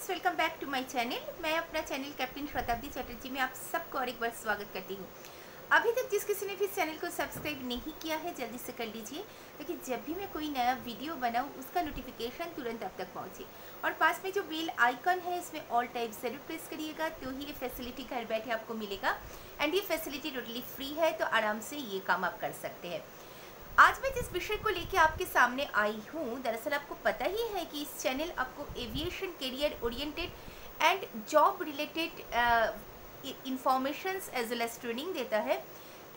Friends, welcome back to my channel. मैं अपना channel captain शताब्दी चैटर्जी में आप सबको और एक बार स्वागत करती हूँ। अभी तक जिस किसी ने भी इस चैनल को सब्सक्राइब नहीं किया है जल्दी से कर लीजिए, ताकि जब भी मैं कोई नया वीडियो बनाऊँ उसका नोटिफिकेशन तुरंत आप तक पहुँचे। और पास में जो बेल आइकन है इसमें ऑल टाइप ज़रूर प्रेस करिएगा, तो ही ये फैसिलिटी घर बैठे आपको मिलेगा। एंड ये फैसिलिटी टोटली फ्री है, तो आराम से ये काम आप कर सकते हैं। आज मैं जिस विषय को लेकर आपके सामने आई हूँ, दरअसल आपको पता ही है कि इस चैनल आपको aviation career oriented and job related informations as well as training देता है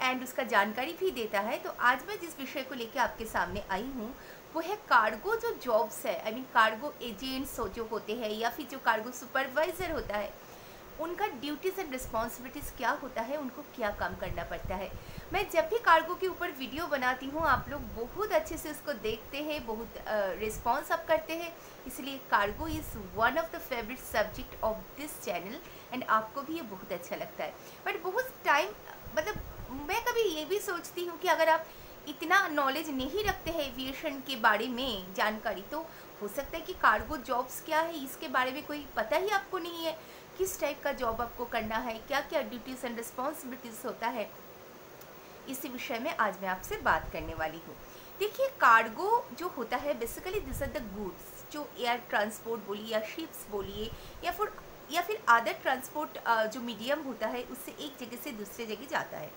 एंड उसका जानकारी भी देता है। तो आज मैं जिस विषय को लेकर आपके सामने आई हूँ वो है कार्गो जो जॉब्स है, आई मीन कार्गो एजेंट्स जो होते हैं या फिर जो कार्गो सुपरवाइज़र होता है, उनका ड्यूटीज़ एंड रिस्पॉन्सिबिलिटीज़ क्या होता है, उनको क्या काम करना पड़ता है। मैं जब भी कार्गो के ऊपर वीडियो बनाती हूँ आप लोग बहुत अच्छे से उसको देखते हैं, बहुत रिस्पॉन्स आप करते हैं, इसलिए cargo is one of the favourite subject of this channel and आपको भी ये बहुत अच्छा लगता है। बट बहुत टाइम मैं कभी ये भी सोचती हूँ कि अगर आप इतना नॉलेज नहीं रखते हैं एविएशन के बारे में जानकारी, तो हो सकता है कि कार्गो जॉब्स क्या है इसके बारे में कोई पता ही आपको नहीं है, किस टाइप का जॉब आपको करना है, क्या क्या ड्यूटीज़ एंड रिस्पॉन्सिबिलिटीज़ होता है। इसी विषय में आज मैं आपसे बात करने वाली हूँ। देखिए, कार्गो जो होता है basically this are the goods जो एयर ट्रांसपोर्ट बोलिए या शिप्स बोलिए या फिर अदर ट्रांसपोर्ट जो मीडियम होता है उससे एक जगह से दूसरे जगह जाता है।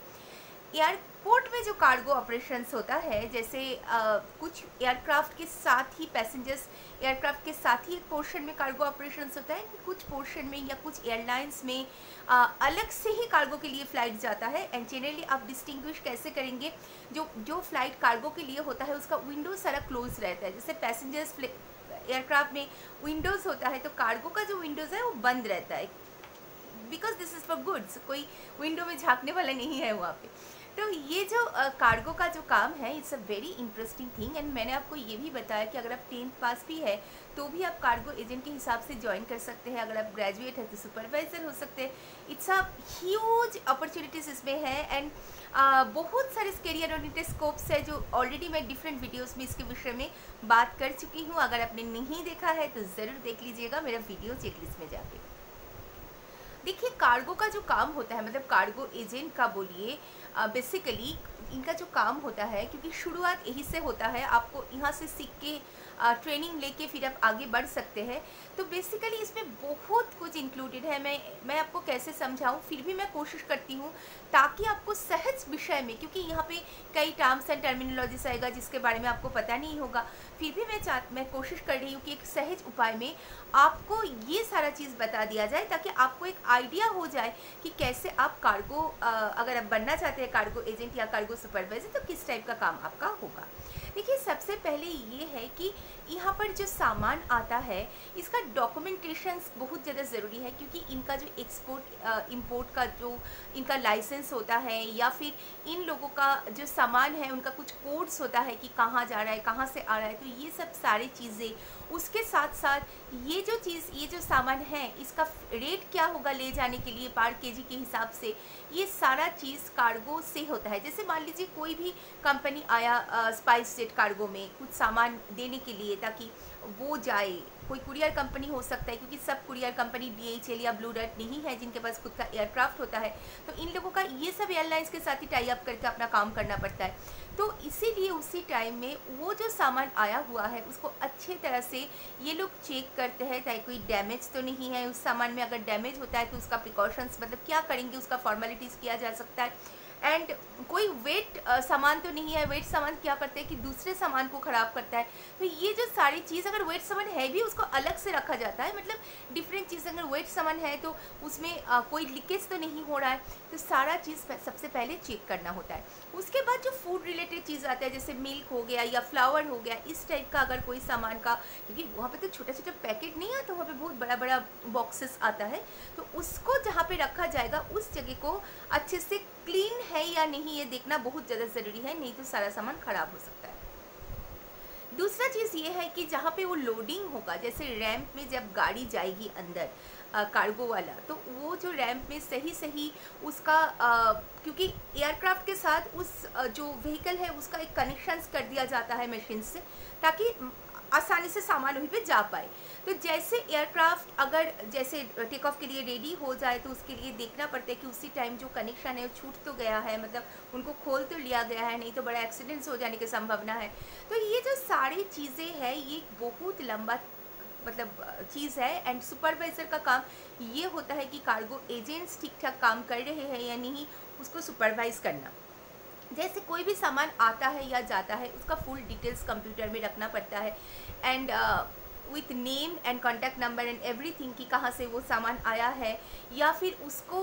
एयरपोर्ट में जो कार्गो ऑपरेशंस होता है, जैसे कुछ एयरक्राफ्ट के साथ ही पैसेंजर्स एयरक्राफ्ट के साथ ही एक पोर्शन में कार्गो ऑपरेशंस होता है, कुछ पोर्शन में या कुछ एयरलाइंस में अलग से ही कार्गो के लिए फ़्लाइट जाता है। एंड जनरली आप डिस्टिंग्विश कैसे करेंगे, जो फ़्लाइट कार्गो के लिए होता है उसका विंडो सारा क्लोज रहता है। जैसे पैसेंजर्स एयरक्राफ्ट में विंडोज़ होता है, तो कार्गो का जो विंडोज़ है वो बंद रहता है, because this is for goods, कोई विंडो में झांकने वाला नहीं है वहाँ पे। तो ये जो कार्गो का जो काम है it's a very interesting thing. And मैंने आपको ये भी बताया कि अगर आप 10th पास भी है तो भी आप कार्गो एजेंट के हिसाब से ज्वाइन कर सकते हैं, अगर आप ग्रेजुएट है तो सुपरवाइज़र हो सकते हैं। इट्स अ ह्यूज अपॉर्चुनिटीज़ इसमें है एंड बहुत सारे करियर ओरिएंटेड स्कोप्स है जो ऑलरेडी मैं डिफरेंट वीडियोज़ में इसके विषय में बात कर चुकी हूँ। अगर आपने नहीं देखा है तो ज़रूर देख लीजिएगा मेरा वीडियो चेकलिस्ट में जाके। देखिए, कार्गो का जो काम होता है, मतलब कार्गो एजेंट का बोलिए, बेसिकली इनका जो काम होता है, क्योंकि शुरुआत यही से होता है, आपको यहाँ से सीख के ट्रेनिंग लेके फिर आप आगे बढ़ सकते हैं। तो बेसिकली इसमें बहुत कुछ इंक्लूडेड है। मैं आपको कैसे समझाऊं, फिर भी मैं कोशिश करती हूँ ताकि आपको सहज विषय में, क्योंकि यहाँ पे कई टर्म्स एंड टर्मिनोलॉजीज आएगा जिसके बारे में आपको पता नहीं होगा, फिर भी मैं कोशिश कर रही हूँ कि एक सहज उपाय में आपको ये सारा चीज़ बता दिया जाए ताकि आपको एक आइडिया हो जाए कि कैसे आप कार्गो अगर आप बनना चाहते हैं कार्गो एजेंट या कार्गो सुपरवाइजर, तो किस टाइप का काम आपका होगा। देखिए, सबसे पहले ये है कि यहाँ पर जो सामान आता है इसका डॉक्यूमेंटेशंस बहुत ज़्यादा ज़रूरी है, क्योंकि इनका जो एक्सपोर्ट इंपोर्ट का जो इनका लाइसेंस होता है या फिर इन लोगों का जो सामान है उनका कुछ कोड्स होता है कि कहाँ जा रहा है, कहाँ से आ रहा है। तो ये सब सारी चीज़ें, उसके साथ साथ ये जो सामान है इसका रेट क्या होगा ले जाने के लिए पर केजी के हिसाब से, ये सारा चीज़ कार्गो से होता है। जैसे मान लीजिए कोई भी कंपनी आया स्पाइस जेट कार्गो में कुछ सामान देने के लिए ताकि वो जाए, कोई कुरियर कंपनी हो सकता है, क्योंकि सब कुरियर कंपनी DHL या ब्लू डार्ट नहीं है जिनके पास खुद का एयरक्राफ्ट होता है, तो इन लोगों का ये सब एयरलाइंस के साथ ही टाई अप करके अपना काम करना पड़ता है। तो इसीलिए उसी टाइम में वो जो सामान आया हुआ है उसको अच्छे तरह से ये लोग चेक करते हैं ताकि कोई डैमेज तो नहीं है उस सामान में। अगर डैमेज होता है तो उसका प्रिकॉशंस, मतलब क्या करेंगे, उसका फॉर्मेलिटीज़ किया जा सकता है। एंड कोई वेट सामान तो नहीं है, वेट सामान क्या करते हैं कि दूसरे सामान को ख़राब करता है। तो ये जो सारी चीज़, अगर वेट सामान है भी उसको अलग से रखा जाता है, मतलब डिफरेंट चीज़, अगर वेट सामान है तो उसमें कोई लीकेज तो नहीं हो रहा है, तो सारा चीज़ सबसे पहले चेक करना होता है। उसके बाद जो फूड रिलेटेड चीज़ आता है, जैसे मिल्क हो गया या फ्लावर हो गया, इस टाइप का अगर कोई सामान का, क्योंकि वहाँ पे तो छोटा छोटा पैकेट नहीं आता, वहाँ पे बहुत बड़ा बड़ा बॉक्सेस आता है, तो उसको जहाँ पे रखा जाएगा उस जगह को अच्छे से क्लीन है या नहीं ये देखना बहुत ज़्यादा ज़रूरी है, नहीं तो सारा सामान ख़राब हो सकता है। दूसरा चीज़ ये है कि जहाँ पे वो लोडिंग होगा, जैसे रैंप में जब गाड़ी जाएगी अंदर कार्गो वाला, तो वो जो रैंप में सही उसका क्योंकि एयरक्राफ्ट के साथ उस जो व्हीकल है उसका एक कनेक्शंस कर दिया जाता है मशीन से, ताकि आसानी से सामान वहीं पे जा पाए। तो जैसे एयरक्राफ्ट अगर जैसे टेक ऑफ के लिए रेडी हो जाए तो उसके लिए देखना पड़ता है कि उसी टाइम जो कनेक्शन है वो छूट तो गया है, मतलब उनको खोल तो लिया गया है, नहीं तो बड़ा एक्सीडेंट्स हो जाने की संभावना है। तो ये जो सारी चीज़ें हैं ये बहुत लंबा मतलब चीज़ है। एंड सुपरवाइज़र का काम ये होता है कि कार्गो एजेंट्स ठीक ठाक काम कर रहे हैं या नहीं, उसको सुपरवाइज़ करना। जैसे कोई भी सामान आता है या जाता है उसका फुल डिटेल्स कंप्यूटर में रखना पड़ता है, and with name and contact number and everything कि कहाँ से वो सामान आया है, या फिर उसको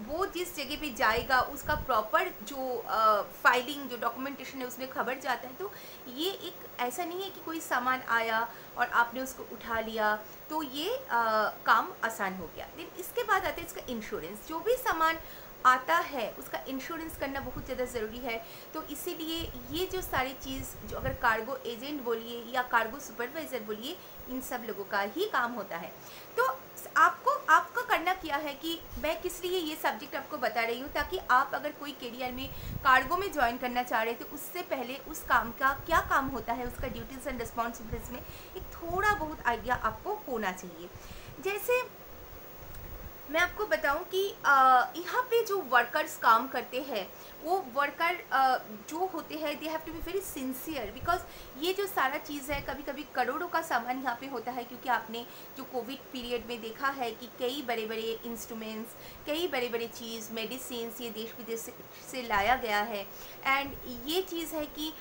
वो जिस जगह पे जाएगा उसका प्रॉपर जो फाइलिंग जो डॉक्यूमेंटेशन है उसमें खबर जाता है। तो ये एक ऐसा नहीं है कि कोई सामान आया और आपने उसको उठा लिया तो ये काम आसान हो गया। देन इसके बाद आता है इसका इंश्योरेंस। जो भी सामान आता है उसका इंश्योरेंस करना बहुत ज़्यादा ज़रूरी है। तो इसीलिए ये जो सारी चीज़ जो अगर कार्गो एजेंट बोलिए या कार्गो सुपरवाइज़र बोलिए, इन सब लोगों का ही काम होता है। तो आपको करना क्या है कि मैं किस लिए ये सब्जेक्ट आपको बता रही हूँ, ताकि आप अगर कोई करियर में कार्गो में ज्वाइन करना चाह रहे हैं तो उससे पहले उस काम का क्या काम होता है, उसका ड्यूटीज़ एंड रिस्पॉन्सिबिलिटीज़ में एक थोड़ा बहुत आइडिया आपको होना चाहिए। जैसे मैं आपको बताऊं कि यहाँ पे जो वर्कर्स काम करते हैं वो वर्कर जो होते हैं they have to be very sincere, because ये जो सारा चीज़ है कभी कभी करोड़ों का सामान यहाँ पे होता है। क्योंकि आपने जो कोविड पीरियड में देखा है कि कई बड़े बड़े इंस्ट्रूमेंट्स, कई बड़े बड़े चीज़ मेडिसिन ये देश विदेश से लाया गया है। एंड ये चीज़ है कि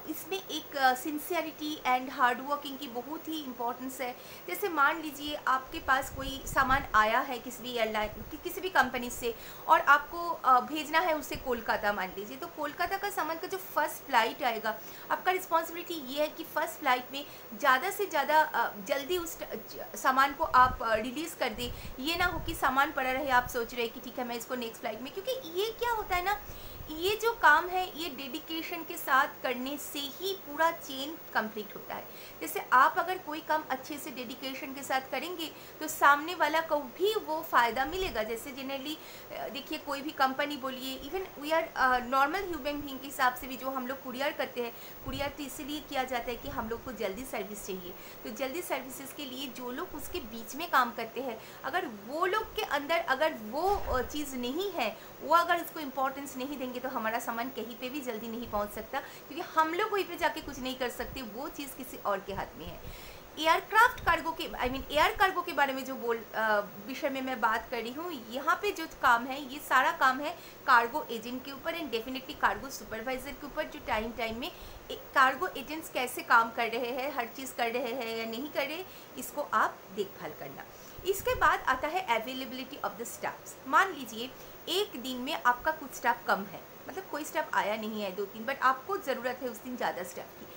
इसमें एक सिंसियरिटी एंड हार्ड वर्किंग की बहुत ही इम्पोर्टेंस है। जैसे मान लीजिए आपके पास कोई सामान आया है किसी भी एयरलाइन किसी भी कंपनी से और आपको भेजना है उसे कोलकाता मान लीजिए, तो कोलकाता का सामान का जो फर्स्ट फ्लाइट आएगा, आपका रिस्पॉन्सिबिलिटी ये है कि फ़र्स्ट फ्लाइट में ज़्यादा से ज़्यादा जल्दी उस सामान को आप रिलीज़ कर दें। ये ना हो कि सामान पड़ा रहे, आप सोच रहे हैं कि ठीक है मैं इसको नेक्स्ट फ्लाइट में, क्योंकि ये क्या होता है ना, ये जो काम है ये डेडिकेशन के साथ करने से ही पूरा चेन कंप्लीट होता है। जैसे आप अगर कोई काम अच्छे से डेडिकेशन के साथ करेंगे तो सामने वाला को भी वो फ़ायदा मिलेगा। जैसे जनरली देखिए कोई भी कंपनी बोलिए, even we are normal human being के हिसाब से भी जो हम लोग कुरियर करते हैं, कुरियर तो इसीलिए किया जाता है कि हम लोग को जल्दी सर्विस चाहिए। तो जल्दी सर्विसेज के लिए जो लोग उसके बीच में काम करते हैं, अगर वो लोग के अंदर अगर वो चीज़ नहीं है, वो अगर उसको इम्पोर्टेंस नहीं देंगे तो हमारा सामान कहीं पे भी जल्दी नहीं पहुंच सकता, क्योंकि हम लोग वहीं पे जाके कुछ नहीं कर सकते, वो चीज़ किसी और के हाथ में है। एयरक्राफ्ट कार्गो के एयर कार्गो के बारे में जो विषय में मैं बात कर रही हूँ, यहाँ पे जो काम है ये सारा काम है कार्गो एजेंट के ऊपर एंड डेफिनेटली कार्गो सुपरवाइज़र के ऊपर, जो टाइम में कार्गो एजेंट्स कैसे काम कर रहे हैं, हर चीज़ कर रहे हैं या नहीं कर रहे, इसको आप देखभाल करना। इसके बाद आता है अवेलेबिलिटी ऑफ द स्टाफ्स। मान लीजिए एक दिन में आपका कुछ स्टाफ कम है, मतलब कोई स्टाफ आया नहीं है 2-3, बट आपको ज़रूरत है उस दिन ज़्यादा स्टाफ की।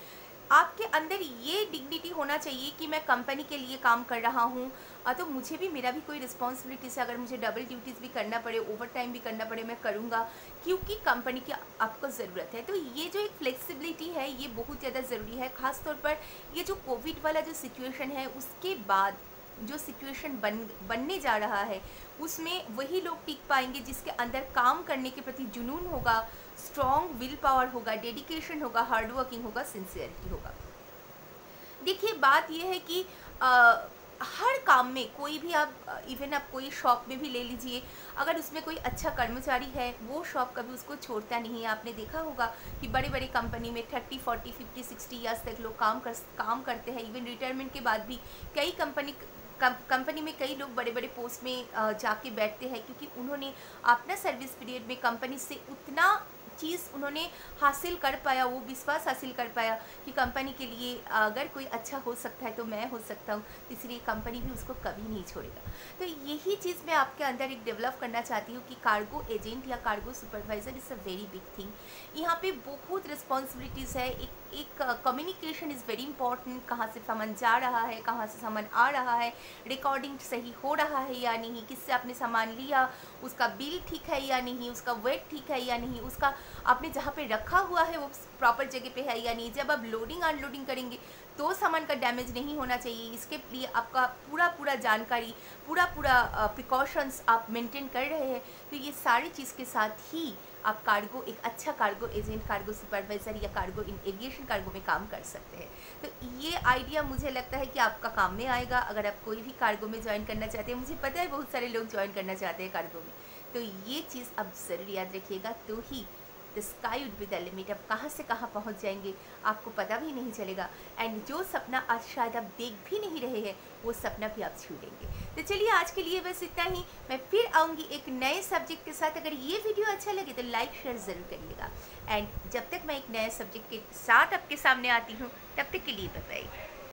आपके अंदर ये डिग्निटी होना चाहिए कि मैं कंपनी के लिए काम कर रहा हूँ, तो मुझे भी मेरा भी कोई रिस्पॉन्सिबिलिटी से अगर मुझे डबल ड्यूटीज़ भी करना पड़े, ओवर टाइम भी करना पड़े, मैं करूँगा, क्योंकि कंपनी की आपको ज़रूरत है। तो ये जो एक फ्लेक्सिबिलिटी है ये बहुत ज़्यादा ज़रूरी है। ख़ासतौर पर ये जो कोविड वाला जो सिचुएशन है उसके बाद जो सिचुएशन बनने जा रहा है उसमें वही लोग टिक पाएंगे जिसके अंदर काम करने के प्रति जुनून होगा, स्ट्रॉन्ग विल पावर होगा, डेडिकेशन होगा, हार्ड वर्किंग होगा, सिंसियरिटी होगा। देखिए बात यह है कि हर काम में कोई भी आप इवन आप कोई शॉप में भी ले लीजिए, अगर उसमें कोई अच्छा कर्मचारी है वो शॉप कभी उसको छोड़ता नहीं है। आपने देखा होगा कि बड़े बड़े कंपनी में 30, 40, 50, 60 ईयर्स तक लोग काम करते हैं। इवन रिटायरमेंट के बाद भी कई कंपनी में कई लोग बड़े बड़े पोस्ट में जाके बैठते हैं, क्योंकि उन्होंने अपना सर्विस पीरियड में कंपनी से उतना चीज़ उन्होंने हासिल कर पाया, वो विश्वास हासिल कर पाया कि कंपनी के लिए अगर कोई अच्छा हो सकता है तो मैं हो सकता हूँ, इसलिए कंपनी भी उसको कभी नहीं छोड़ेगा। तो यही चीज़ मैं आपके अंदर एक डेवलप करना चाहती हूँ कि कार्गो एजेंट या cargo supervisor is a very big thing. यहाँ पे बहुत रिस्पॉन्सिबिलिटीज़ है। एक कम्युनिकेशन इज़ वेरी इंपॉर्टेंट, कहाँ से सामान जा रहा है, कहाँ से सामान आ रहा है, रिकॉर्डिंग सही हो रहा है या नहीं, किससे आपने सामान लिया, उसका बिल ठीक है या नहीं, उसका वेट ठीक है या नहीं, उसका आपने जहाँ पे रखा हुआ है वो प्रॉपर जगह पे है या नहीं। जब आप लोडिंग अनलोडिंग करेंगे तो सामान का डैमेज नहीं होना चाहिए, इसके लिए आपका पूरा जानकारी, पूरा प्रिकॉशंस आप मेंटेन कर रहे हैं। तो ये सारी चीज़ के साथ ही आप कार्गो, एक अच्छा कार्गो एजेंट, कार्गो सुपरवाइज़र या कार्गो इन एविएशन कार्गो में काम कर सकते हैं। तो ये आइडिया मुझे लगता है कि आपका काम में आएगा अगर आप कोई भी कार्गो में ज्वाइन करना चाहते हैं। मुझे पता है बहुत सारे लोग ज्वाइन करना चाहते हैं कार्गो में, तो ये चीज़ आप ज़रूर याद रखिएगा, तो ही the sky would be the limit. आप कहाँ से कहाँ पहुँच जाएंगे आपको पता भी नहीं चलेगा, एंड जो सपना आज शायद आप देख भी नहीं रहे हैं वो सपना भी आप छू लेंगे। तो चलिए आज के लिए बस इतना ही, मैं फिर आऊँगी एक नए सब्जेक्ट के साथ। अगर ये वीडियो अच्छा लगे तो लाइक शेयर ज़रूर करिएगा, एंड जब तक मैं एक नए सब्जेक्ट के साथ आपके सामने आती हूँ तब तक के लिए बाय बाय।